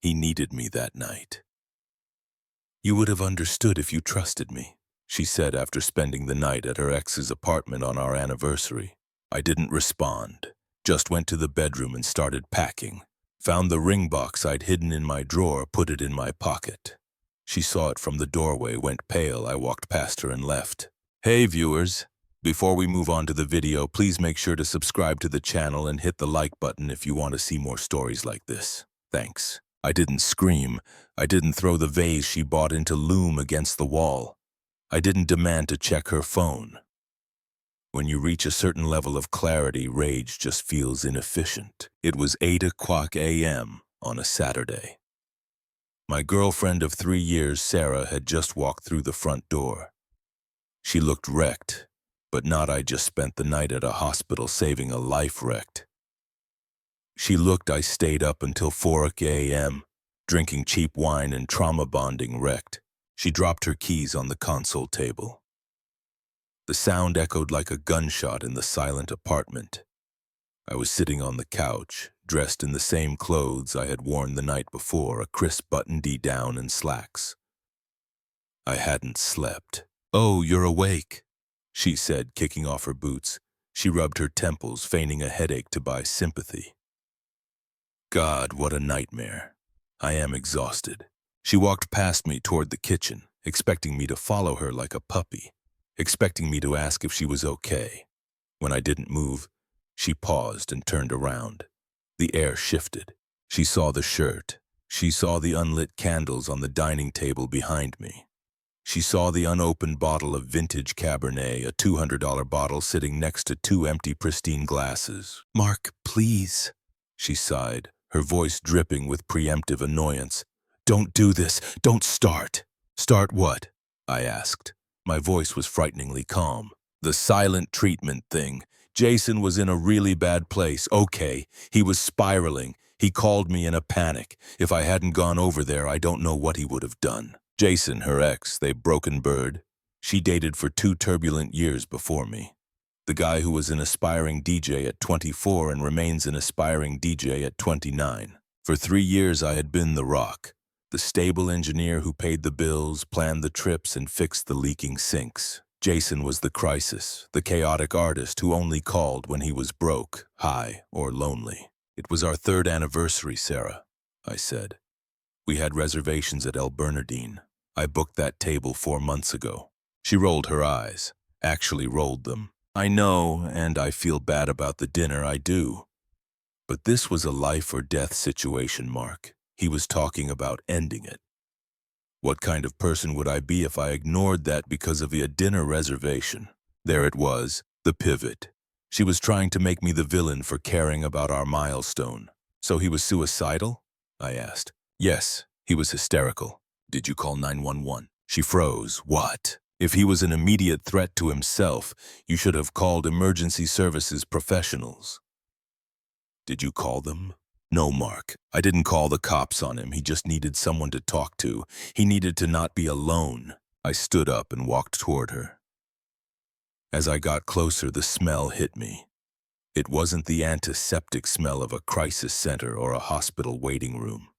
He needed me that night. You would have understood if you trusted me, she said after spending the night at her ex's apartment on our anniversary. I didn't respond, just went to the bedroom and started packing. Found the ring box I'd hidden in my drawer, put it in my pocket. She saw it from the doorway, went pale. I walked past her and left. Hey viewers, before we move on to the video, please make sure to subscribe to the channel and hit the like button if you want to see more stories like this. Thanks. I didn't scream. I didn't throw the vase she bought into loom against the wall. I didn't demand to check her phone. When you reach a certain level of clarity, rage just feels inefficient. It was 8:00 a.m. on a Saturday. My girlfriend of 3 years, Sarah, had just walked through the front door. She looked wrecked, but not I just spent the night at a hospital saving a life wrecked. She looked I stayed up until 4 a.m., drinking cheap wine and trauma bonding wrecked. She dropped her keys on the console table. The sound echoed like a gunshot in the silent apartment. I was sitting on the couch, dressed in the same clothes I had worn the night before, a crisp button-D down and slacks. I hadn't slept. Oh, you're awake, she said, kicking off her boots. She rubbed her temples, feigning a headache to buy sympathy. God, what a nightmare. I am exhausted. She walked past me toward the kitchen, expecting me to follow her like a puppy, expecting me to ask if she was okay. When I didn't move, she paused and turned around. The air shifted. She saw the shirt. She saw the unlit candles on the dining table behind me. She saw the unopened bottle of vintage Cabernet, a $200 bottle sitting next to 2 empty pristine glasses. Mark, please, she sighed, her voice dripping with preemptive annoyance. Don't do this. Don't start. Start what? I asked. My voice was frighteningly calm. The silent treatment thing. Jason was in a really bad place. Okay, he was spiraling. He called me in a panic. If I hadn't gone over there, I don't know what he would have done. Jason, her ex, they broken bird. She dated for 2 turbulent years before me. The guy who was an aspiring DJ at 24 and remains an aspiring DJ at 29. For 3 years I had been the rock, the stable engineer who paid the bills, planned the trips, and fixed the leaking sinks. Jason was the crisis, the chaotic artist who only called when he was broke, high, or lonely. It was our 3rd anniversary, Sarah, I said. We had reservations at El Bernardine. I booked that table 4 months ago. She rolled her eyes, actually rolled them. I know, and I feel bad about the dinner, I do. But this was a life or death situation, Mark. He was talking about ending it. What kind of person would I be if I ignored that because of a dinner reservation? There it was, the pivot. She was trying to make me the villain for caring about our milestone. So he was suicidal? I asked. Yes, he was hysterical. Did you call 911? She froze. What? If he was an immediate threat to himself, you should have called emergency services professionals. Did you call them? No, Mark. I didn't call the cops on him. He just needed someone to talk to. He needed to not be alone. I stood up and walked toward her. As I got closer, the smell hit me. It wasn't the antiseptic smell of a crisis center or a hospital waiting room.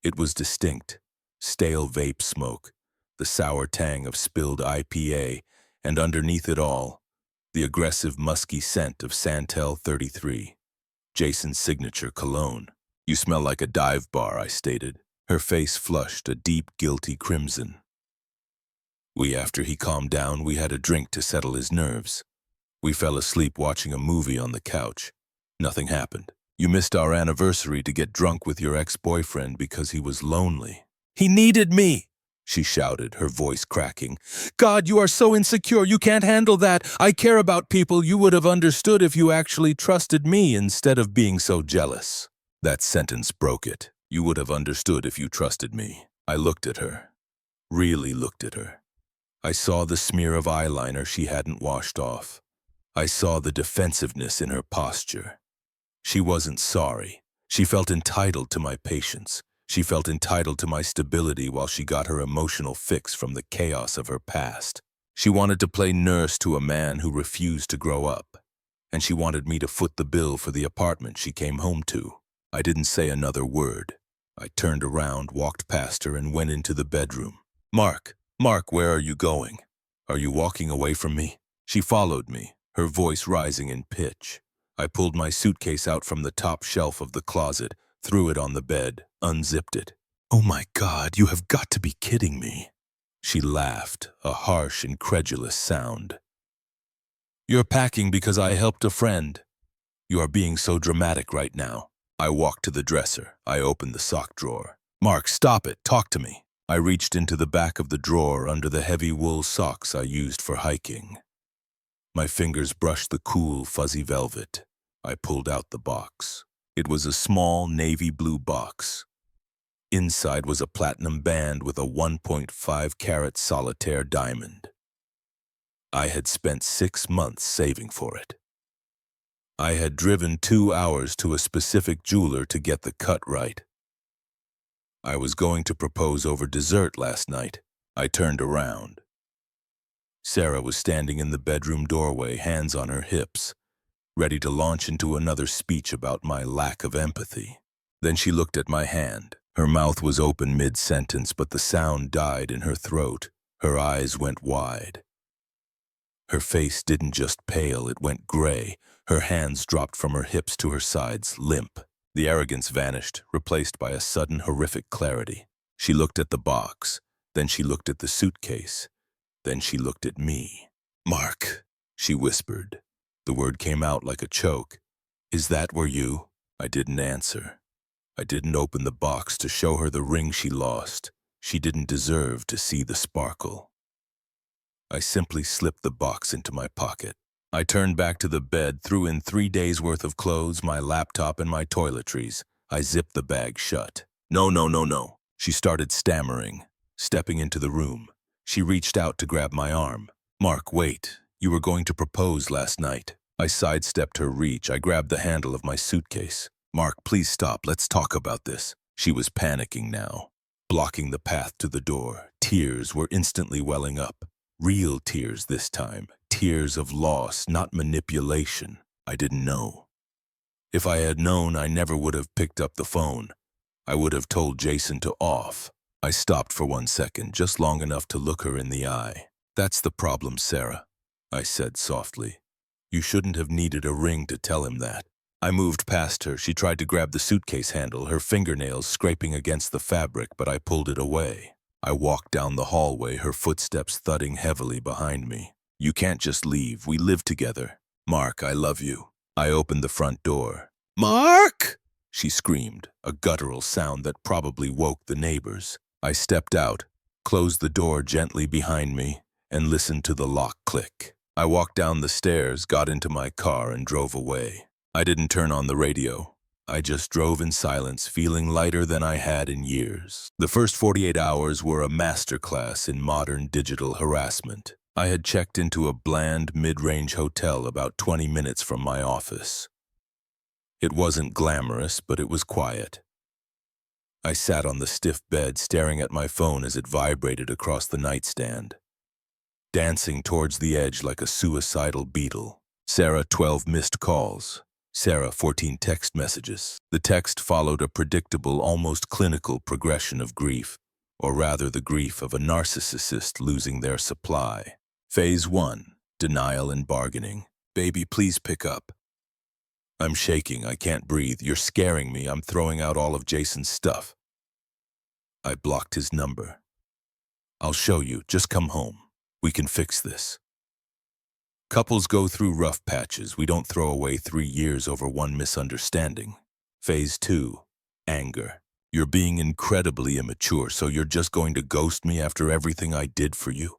It was distinct. Stale vape smoke, the sour tang of spilled IPA, and underneath it all, the aggressive musky scent of Santel 33, Jason's signature cologne. You smell like a dive bar, I stated. Her face flushed a deep, guilty crimson. After he calmed down, we had a drink to settle his nerves. We fell asleep watching a movie on the couch. Nothing happened. You missed our anniversary to get drunk with your ex-boyfriend because he was lonely. He needed me, she shouted, her voice cracking. God, you are so insecure. You can't handle that. I care about people. You would have understood if you actually trusted me instead of being so jealous. That sentence broke it. You would have understood if you trusted me. I looked at her. Really looked at her. I saw the smear of eyeliner she hadn't washed off. I saw the defensiveness in her posture. She wasn't sorry. She felt entitled to my patience. She felt entitled to my stability while she got her emotional fix from the chaos of her past. She wanted to play nurse to a man who refused to grow up. And she wanted me to foot the bill for the apartment she came home to. I didn't say another word. I turned around, walked past her, and went into the bedroom. Mark, where are you going? Are you walking away from me? She followed me, her voice rising in pitch. I pulled my suitcase out from the top shelf of the closet, threw it on the bed, unzipped it. Oh my God, you have got to be kidding me. She laughed, a harsh, incredulous sound. You're packing because I helped a friend. You are being so dramatic right now. I walked to the dresser. I opened the sock drawer. Mark, stop it. Talk to me. I reached into the back of the drawer under the heavy wool socks I used for hiking. My fingers brushed the cool, fuzzy velvet. I pulled out the box. It was a small navy blue box. Inside was a platinum band with a 1.5-carat solitaire diamond. I had spent 6 months saving for it. I had driven 2 hours to a specific jeweler to get the cut right. I was going to propose over dessert last night. I turned around. Sarah was standing in the bedroom doorway, hands on her hips, ready to launch into another speech about my lack of empathy. Then she looked at my hand. Her mouth was open mid-sentence, but the sound died in her throat. Her eyes went wide. Her face didn't just pale, it went gray. Her hands dropped from her hips to her sides, limp. The arrogance vanished, replaced by a sudden horrific clarity. She looked at the box, then she looked at the suitcase, then she looked at me. Mark, she whispered. The word came out like a choke. Is that where you? I didn't answer. I didn't open the box to show her the ring she lost. She didn't deserve to see the sparkle. I simply slipped the box into my pocket. I turned back to the bed, threw in 3 days' worth of clothes, my laptop, and my toiletries. I zipped the bag shut. No. She started stammering, stepping into the room. She reached out to grab my arm. Mark, wait. You were going to propose last night. I sidestepped her reach. I grabbed the handle of my suitcase. Mark, please stop. Let's talk about this. She was panicking now, blocking the path to the door. Tears were instantly welling up. Real tears this time. Tears of loss, not manipulation. I didn't know. If I had known, I never would have picked up the phone. I would have told Jason to off. I stopped for 1 second, just long enough to look her in the eye. That's the problem, Sarah, I said softly. You shouldn't have needed a ring to tell him that. I moved past her. She tried to grab the suitcase handle, her fingernails scraping against the fabric, but I pulled it away. I walked down the hallway, her footsteps thudding heavily behind me. You can't just leave. We live together. Mark, I love you. I opened the front door. Mark! She screamed, a guttural sound that probably woke the neighbors. I stepped out, closed the door gently behind me, and listened to the lock click. I walked down the stairs, got into my car, and drove away. I didn't turn on the radio. I just drove in silence, feeling lighter than I had in years. The first 48 hours were a masterclass in modern digital harassment. I had checked into a bland, mid-range hotel about 20 minutes from my office. It wasn't glamorous, but it was quiet. I sat on the stiff bed, staring at my phone as it vibrated across the nightstand, dancing towards the edge like a suicidal beetle. Sarah, 12 missed calls. Sarah, 14 text messages. The text followed a predictable, almost clinical progression of grief, or rather the grief of a narcissist losing their supply. Phase 1, denial and bargaining. Baby, please pick up. I'm shaking, I can't breathe. You're scaring me. I'm throwing out all of Jason's stuff. I blocked his number. I'll show you. Just come home. We can fix this. Couples go through rough patches. We don't throw away 3 years over one misunderstanding. Phase 2, anger. You're being incredibly immature, so you're just going to ghost me after everything I did for you?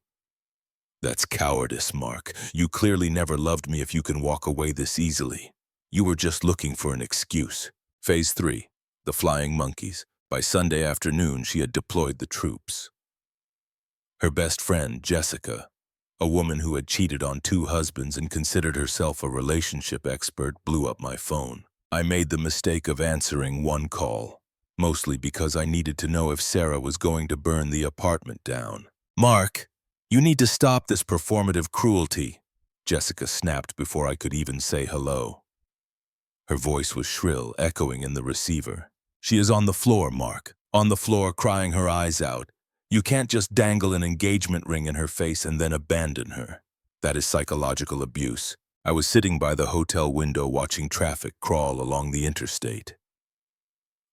That's cowardice, Mark. You clearly never loved me if you can walk away this easily. You were just looking for an excuse. Phase 3, the flying monkeys. By Sunday afternoon, she had deployed the troops. Her best friend, Jessica, a woman who had cheated on 2 husbands and considered herself a relationship expert, blew up my phone. I made the mistake of answering one call, mostly because I needed to know if Sarah was going to burn the apartment down. Mark, you need to stop this performative cruelty, Jessica snapped before I could even say hello. Her voice was shrill, echoing in the receiver. She is on the floor, Mark. On the floor, crying her eyes out. You can't just dangle an engagement ring in her face and then abandon her. That is psychological abuse. I was sitting by the hotel window watching traffic crawl along the interstate.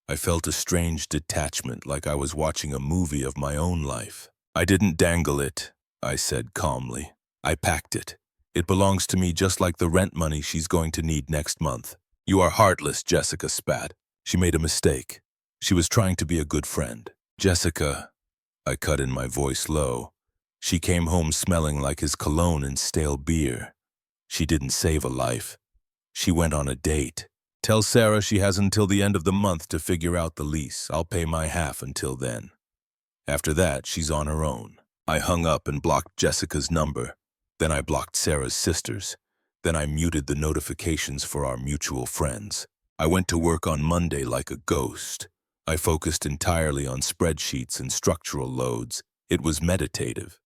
I felt a strange detachment, like I was watching a movie of my own life. I didn't dangle it, I said calmly. I packed it. It belongs to me just like the rent money she's going to need next month. You are heartless, Jessica spat. She made a mistake. She was trying to be a good friend. Jessica, I cut in, my voice low. She came home smelling like his cologne and stale beer. She didn't save a life. She went on a date. Tell Sarah she has until the end of the month to figure out the lease. I'll pay my half until then. After that, she's on her own. I hung up and blocked Jessica's number. Then I blocked Sarah's sisters. Then I muted the notifications for our mutual friends. I went to work on Monday like a ghost. I focused entirely on spreadsheets and structural loads. It was meditative.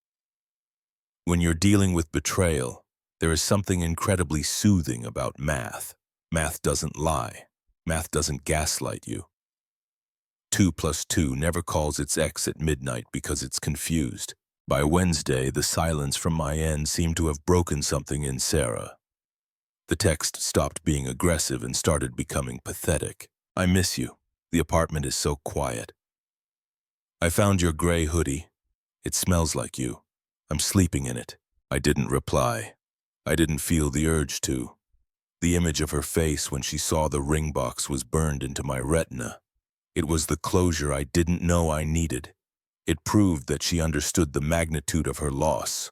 When you're dealing with betrayal, there is something incredibly soothing about math. Math doesn't lie. Math doesn't gaslight you. 2 plus 2 never calls its ex at midnight because it's confused. By Wednesday, the silence from my end seemed to have broken something in Sarah. The text stopped being aggressive and started becoming pathetic. I miss you. The apartment is so quiet. I found your gray hoodie. It smells like you. I'm sleeping in it. I didn't reply. I didn't feel the urge to. The image of her face when she saw the ring box was burned into my retina. It was the closure I didn't know I needed. It proved that she understood the magnitude of her loss.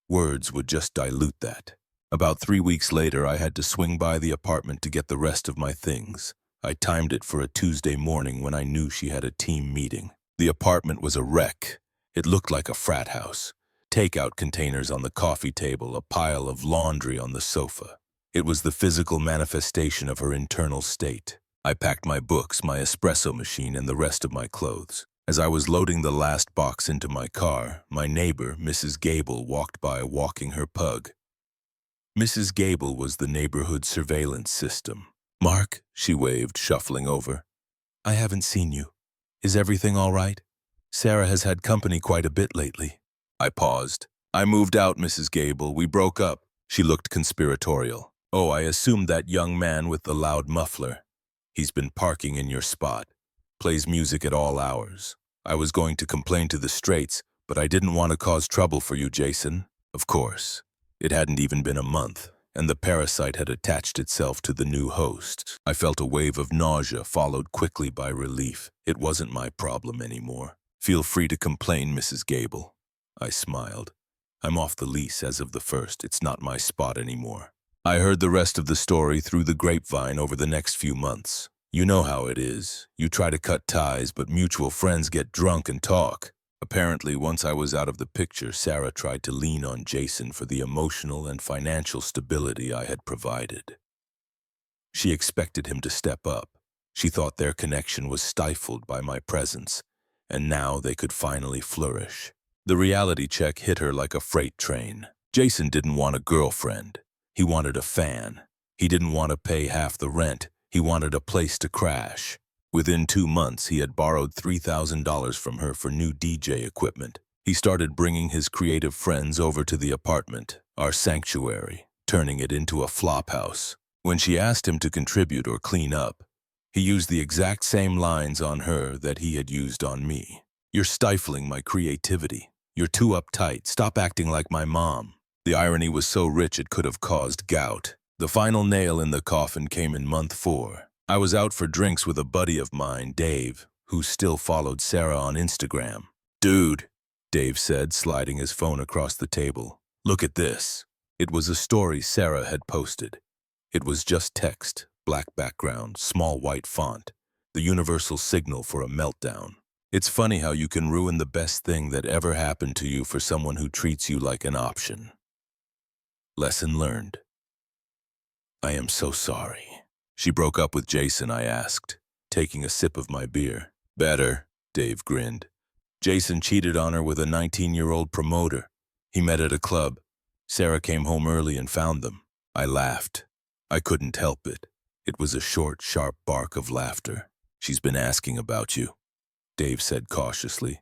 Words would just dilute that. About 3 weeks later, I had to swing by the apartment to get the rest of my things. I timed it for a Tuesday morning when I knew she had a team meeting. The apartment was a wreck. It looked like a frat house. Takeout containers on the coffee table, a pile of laundry on the sofa. It was the physical manifestation of her internal state. I packed my books, my espresso machine, and the rest of my clothes. As I was loading the last box into my car, my neighbor, Mrs. Gable, walked by walking her pug. Mrs. Gable was the neighborhood surveillance system. "Mark," she waved, shuffling over. "I haven't seen you. Is everything all right? Sarah has had company quite a bit lately." I paused. "I moved out, Mrs. Gable. We broke up." She looked conspiratorial. "Oh, I assumed that young man with the loud muffler. He's been parking in your spot. Plays music at all hours. I was going to complain to the Straits, but I didn't want to cause trouble for you, Jason." Of course. It hadn't even been a month, and the parasite had attached itself to the new host. I felt a wave of nausea, followed quickly by relief. It wasn't my problem anymore. "Feel free to complain, Mrs. Gable." I smiled. "I'm off the lease as of the 1st. It's not my spot anymore." I heard the rest of the story through the grapevine over the next few months. You know how it is. You try to cut ties, but mutual friends get drunk and talk. Apparently, once I was out of the picture, Sarah tried to lean on Jason for the emotional and financial stability I had provided. She expected him to step up. She thought their connection was stifled by my presence, and now they could finally flourish. The reality check hit her like a freight train. Jason didn't want a girlfriend. He wanted a fan. He didn't want to pay half the rent. He wanted a place to crash. Within 2 months, he had borrowed $3,000 from her for new DJ equipment. He started bringing his creative friends over to the apartment, our sanctuary, turning it into a flop house. When she asked him to contribute or clean up, he used the exact same lines on her that he had used on me. "You're stifling my creativity. You're too uptight. Stop acting like my mom." The irony was so rich it could have caused gout. The final nail in the coffin came in month 4. I was out for drinks with a buddy of mine, Dave, who still followed Sarah on Instagram. "Dude," Dave said, sliding his phone across the table. "Look at this." It was a story Sarah had posted. It was just text, black background, small white font, the universal signal for a meltdown. It's funny how you can ruin the best thing that ever happened to you for someone who treats you like an option. Lesson learned. "I am so sorry." "She broke up with Jason?" I asked, taking a sip of my beer. "Better," Dave grinned. "Jason cheated on her with a 19-year-old promoter. He met at a club. Sarah came home early and found them." I laughed. I couldn't help it. It was a short, sharp bark of laughter. She's been asking about you, Dave said cautiously.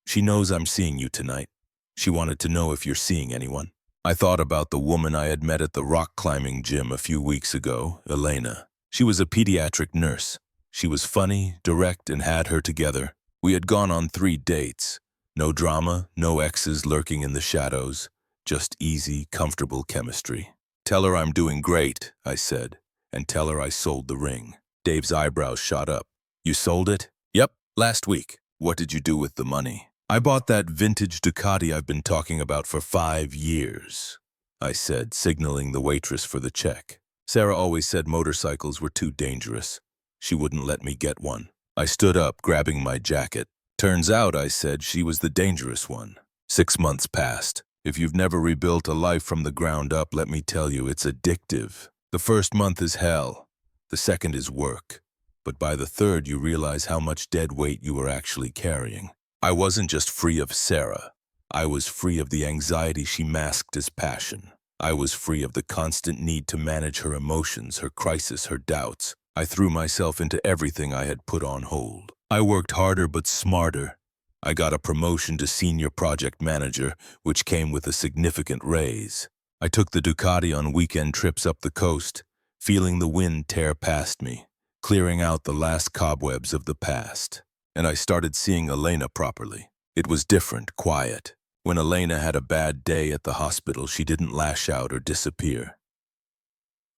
She knows I'm seeing you tonight. She wanted to know if you're seeing anyone. I thought about the woman I had met at the rock climbing gym a few weeks ago, Elena. She was a pediatric nurse. She was funny, direct, and had her together. We had gone on 3 dates. No drama, no exes lurking in the shadows. Just easy, comfortable chemistry. Tell her I'm doing great, I said, and tell her I sold the ring. Dave's eyebrows shot up. You sold it? Yep, last week. What did you do with the money? I bought that vintage Ducati I've been talking about for 5 years, I said, signaling the waitress for the check. Sarah always said motorcycles were too dangerous. She wouldn't let me get one. I stood up, grabbing my jacket. Turns out, I said, she was the dangerous one. 6 months passed. If you've never rebuilt a life from the ground up, let me tell you, it's addictive. The first month is hell. The second is work. But by the third, you realize how much dead weight you were actually carrying. I wasn't just free of Sarah. I was free of the anxiety she masked as passion. I was free of the constant need to manage her emotions, her crisis, her doubts. I threw myself into everything I had put on hold. I worked harder but smarter. I got a promotion to senior project manager, which came with a significant raise. I took the Ducati on weekend trips up the coast, feeling the wind tear past me, clearing out the last cobwebs of the past. And I started seeing Elena properly. It was different, quiet. When Elena had a bad day at the hospital, she didn't lash out or disappear.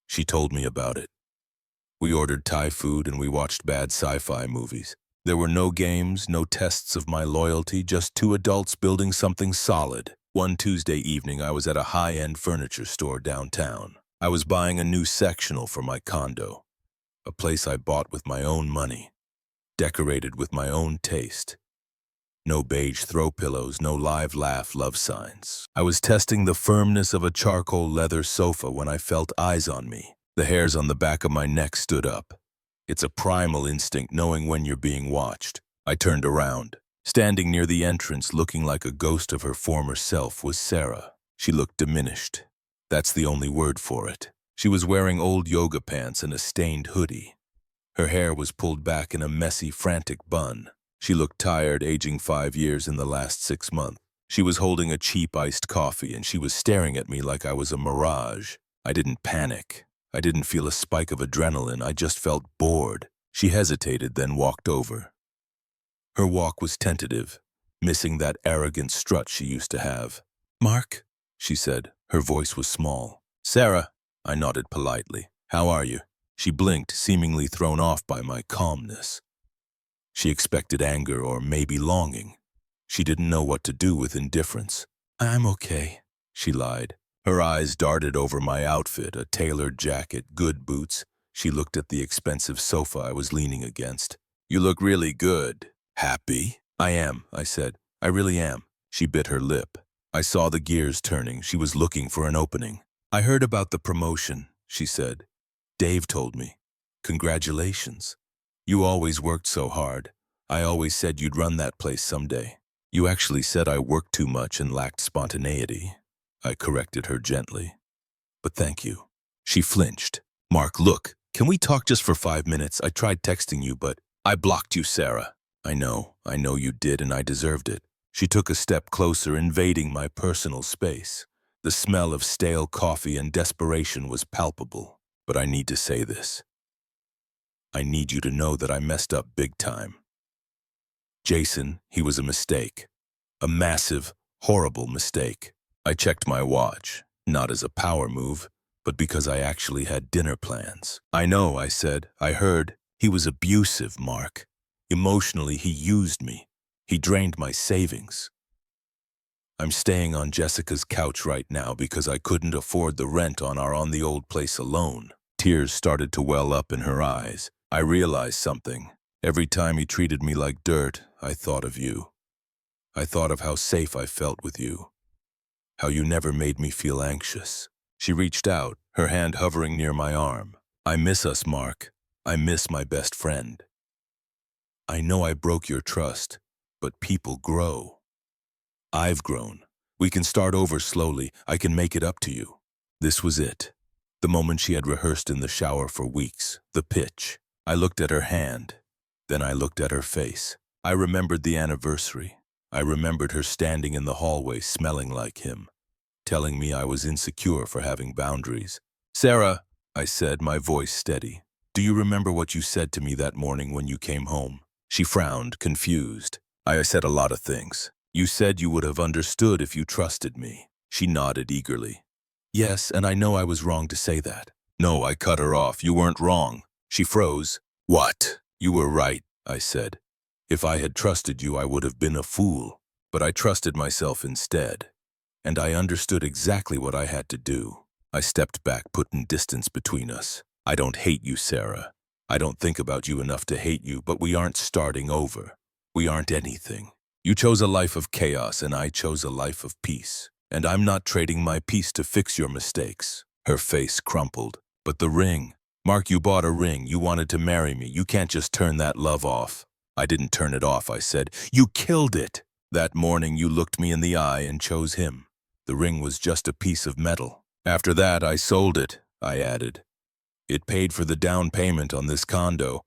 She told me about it. We ordered Thai food and we watched bad sci-fi movies. There were no games, no tests of my loyalty, just 2 adults building something solid. One Tuesday evening, I was at a high-end furniture store downtown. I was buying a new sectional for my condo, a place I bought with my own money, decorated with my own taste. No beige throw pillows, no live laugh love signs. I was testing the firmness of a charcoal leather sofa when I felt eyes on me. The hairs on the back of my neck stood up. It's a primal instinct knowing when you're being watched. I turned around. Standing near the entrance, looking like a ghost of her former self, was Sarah. She looked diminished. That's the only word for it. She was wearing old yoga pants and a stained hoodie. Her hair was pulled back in a messy, frantic bun. She looked tired, aging 5 years in the last 6 months. She was holding a cheap iced coffee and she was staring at me like I was a mirage. I didn't panic. I didn't feel a spike of adrenaline. I just felt bored. She hesitated, then walked over. Her walk was tentative, missing that arrogant strut she used to have. "Mark," she said. Her voice was small. "Sarah," I nodded politely. "How are you?" She blinked, seemingly thrown off by my calmness. She expected anger or maybe longing. She didn't know what to do with indifference. "I'm okay," she lied. Her eyes darted over my outfit, a tailored jacket, good boots. She looked at the expensive sofa I was leaning against. "You look really good. Happy?" "I am," I said. "I really am." She bit her lip. I saw the gears turning. She was looking for an opening. "I heard about the promotion," she said. "Dave told me. Congratulations. You always worked so hard. I always said you'd run that place someday. You actually said I worked too much and lacked spontaneity." I corrected her gently. "But thank you." She flinched. "Mark, look, can we talk just for 5 minutes? I tried texting you, but I blocked you, Sarah." I know you did, and I deserved it." She took a step closer, invading my personal space. The smell of stale coffee and desperation was palpable. "But I need to say this. I need you to know that I messed up big time. Jason, he was a mistake. A massive, horrible mistake. I checked my watch, not as a power move, but because I actually had dinner plans." "I know," I said. "I heard. He was abusive, Mark. Emotionally, he used me. He drained my savings. I'm staying on Jessica's couch right now because I couldn't afford the rent on the old place alone." Tears started to well up in her eyes. I realized something. Every time he treated me like dirt, I thought of you. I thought of how safe I felt with you. How you never made me feel anxious. She reached out, her hand hovering near my arm. "I miss us, Mark. I miss my best friend. I know I broke your trust, but people grow. I've grown. We can start over slowly. I can make it up to you." This was it. The moment she had rehearsed in the shower for weeks. The pitch. I looked at her hand. Then I looked at her face. I remembered the anniversary. I remembered her standing in the hallway smelling like him, telling me I was insecure for having boundaries. "Sarah," I said, my voice steady, "do you remember what you said to me that morning when you came home?" She frowned, confused. "I said a lot of things. You said you would have understood if you trusted me." She nodded eagerly. "Yes, and I know I was wrong to say that." "No," I cut her off. "You weren't wrong." She froze. "What?" "You were right," I said. "If I had trusted you, I would have been a fool. But I trusted myself instead. And I understood exactly what I had to do." I stepped back, putting distance between us. "I don't hate you, Sarah. I don't think about you enough to hate you, but we aren't starting over. We aren't anything. You chose a life of chaos, and I chose a life of peace. And I'm not trading my peace to fix your mistakes." Her face crumpled. "But the ring. Mark, you bought a ring. You wanted to marry me. You can't just turn that love off." "I didn't turn it off," I said. "You killed it. That morning you looked me in the eye and chose him. The ring was just a piece of metal. After that, I sold it," I added. "It paid for the down payment on this condo.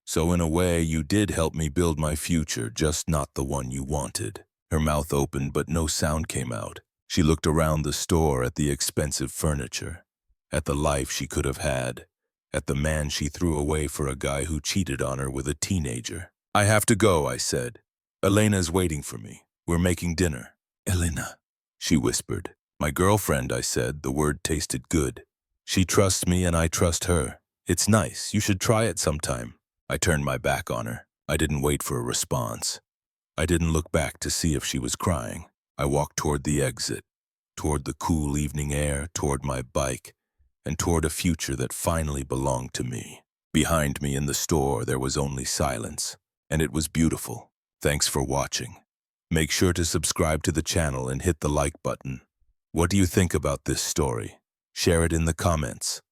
So in a way, you did help me build my future, just not the one you wanted." Her mouth opened, but no sound came out. She looked around the store at the expensive furniture, at the life she could have had, at the man she threw away for a guy who cheated on her with a teenager. "I have to go," I said. "Elena's waiting for me. We're making dinner." "Elena," she whispered. "My girlfriend," I said. The word tasted good. "She trusts me and I trust her. It's nice. You should try it sometime." I turned my back on her. I didn't wait for a response. I didn't look back to see if she was crying. I walked toward the exit, toward the cool evening air, toward my bike, and toward a future that finally belonged to me. Behind me in the store, there was only silence, and it was beautiful. Thanks for watching. Make sure to subscribe to the channel and hit the like button. What do you think about this story? Share it in the comments.